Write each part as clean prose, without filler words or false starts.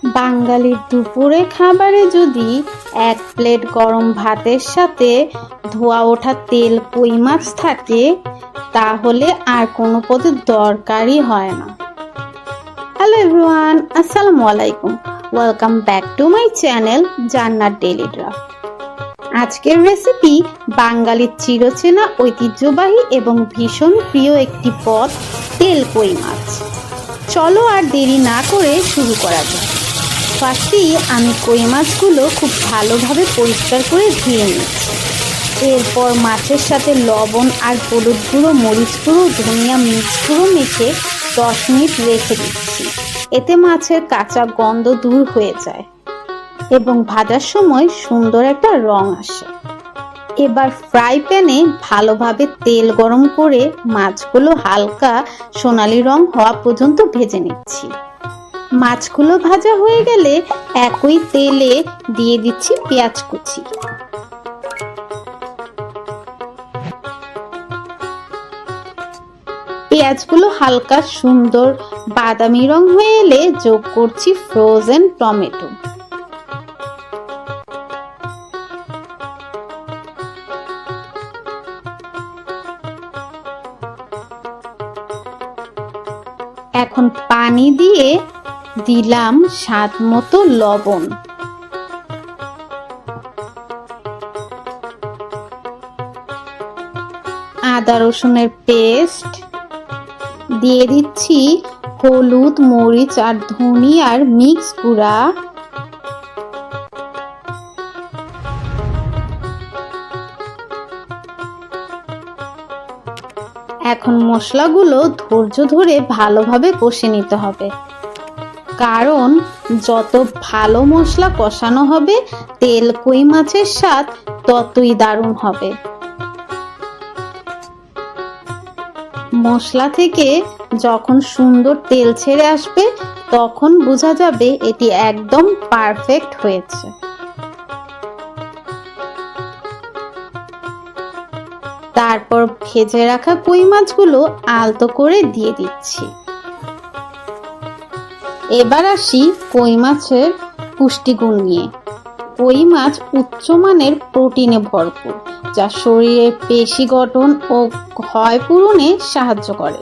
বাঙালির দুপুরে খাবারে যদি এক প্লেট গরম ভাতের সাথে ধোয়া ওঠা তেল কই মাছ থাকে তাহলে আর কোনো পদের দরকারই হয় না। হ্যালো এভরিওয়ান, আসসালামু আলাইকুম। Welcome back to my channel জান্নাত ডেইলি ড্রাফট। আজকের রেসিপি বাঙালির চিরচেনা ঐতিহ্যবাহী এবং ভীষণ প্রিয় একটি পদ, তেল কই মাছ। চলো আর দেরি না করে শুরু করা যাক। ফার্স্টেই আমি কই মাছগুলো খুব ভালোভাবে পরিষ্কার করে ধুয়ে নিচ্ছি। এরপর মাছের সাথে লবণ আর হলুদ গুঁড়ো, মরিচ গুঁড়ো, ধনিয়া মিক্স গুঁড়ো মেখে 10 মিনিট রেখে দিচ্ছি। এতে মাছের কাঁচা গন্ধ দূর হয়ে যায় এবং ভাজার সময় সুন্দর একটা রং আসে। এবার ফ্রাই প্যানে ভালোভাবে তেল গরম করে মাছগুলো হালকা সোনালি রং হওয়া পর্যন্ত ভেজে নিচ্ছি। মাছগুলো ভাজা হয়ে গেলে একই তেলে দিয়ে দিচ্ছি পেঁয়াজ কুচি। পেঁয়াজগুলো হালকা সুন্দর বাদামি রং হয়ে এলে যোগ করছি ফ্রোজেন টমেটো। এখন পানি দিয়ে দিলাম স্বাদ মতো লবণ। আদা রসুনের পেস্ট দিয়ে দিচ্ছি, হলুদ, মরিচ আর ধনিয়ার মিক্স গুঁড়া, এখন মশলাগুলো ধৈর্য ধরে ভালোভাবে কষে নিতে হবে, কারণ যত ভালো মশলা কষানো হবে তেল কই মাছের স্বাদ ততই দারুণ হবে। মশলা থেকে যখন সুন্দর তেল ছেড়ে আসবে তখন বোঝা যাবে এটি একদম পারফেক্ট হয়েছে। তারপর ভেজে রাখা কই মাছগুলো আলতো করে দিয়ে দিচ্ছি। এবার আসি কই মাছের পুষ্টিগুণ নিয়ে। কই মাছ উচ্চমানের প্রোটিনে ভরপুর, যা শরীরের পেশি গঠন ও ক্ষয় পূরণে সাহায্য করে।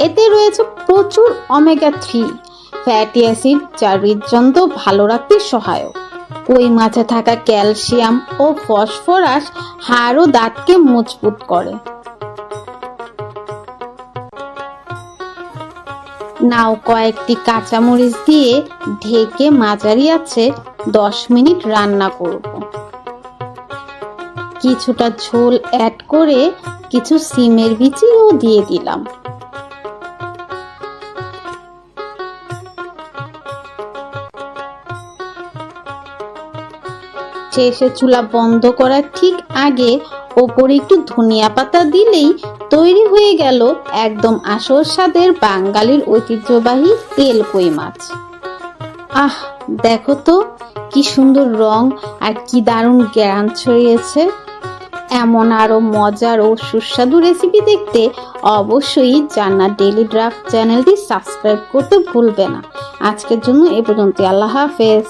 এতে রয়েছে প্রচুর ওমেগা 3 ফ্যাটি অ্যাসিড, যা হৃদযন্ত্র ভালো রাখতে সহায়ক। কই মাছে থাকা ক্যালসিয়াম ও ফসফরাস হাড় ও দাঁতকে মজবুত করে। নাও কয়েকটি কাঁচামরিচ দিয়ে ঢেকে মাঝারি আঁচে 10 মিনিট রান্না করব। কিছুটা ঝোল অ্যাড করে কিছু সিমের বিচিও দিয়ে দিলাম। শেষে চুলা বন্ধ করার ঠিক আগে ওপরে একটু ধনিয়া পাতা দিলেই তৈরি হয়ে গেল একদম আসল স্বাদের বাঙালির ঐতিহ্যবাহী তেল কই মাছ। আহ, দেখো তো কি সুন্দর রং আর কি দারুণ ঘ্রাণ ছড়িয়েছে। এমন আরো মজার ও সুস্বাদু রেসিপি দেখতে অবশ্যই জান্নাত ডেইলি ড্রাফট চ্যানেলটি সাবস্ক্রাইব করতে ভুলবে না। আজকের জন্য এ পর্যন্ত। আল্লাহ হাফেজ।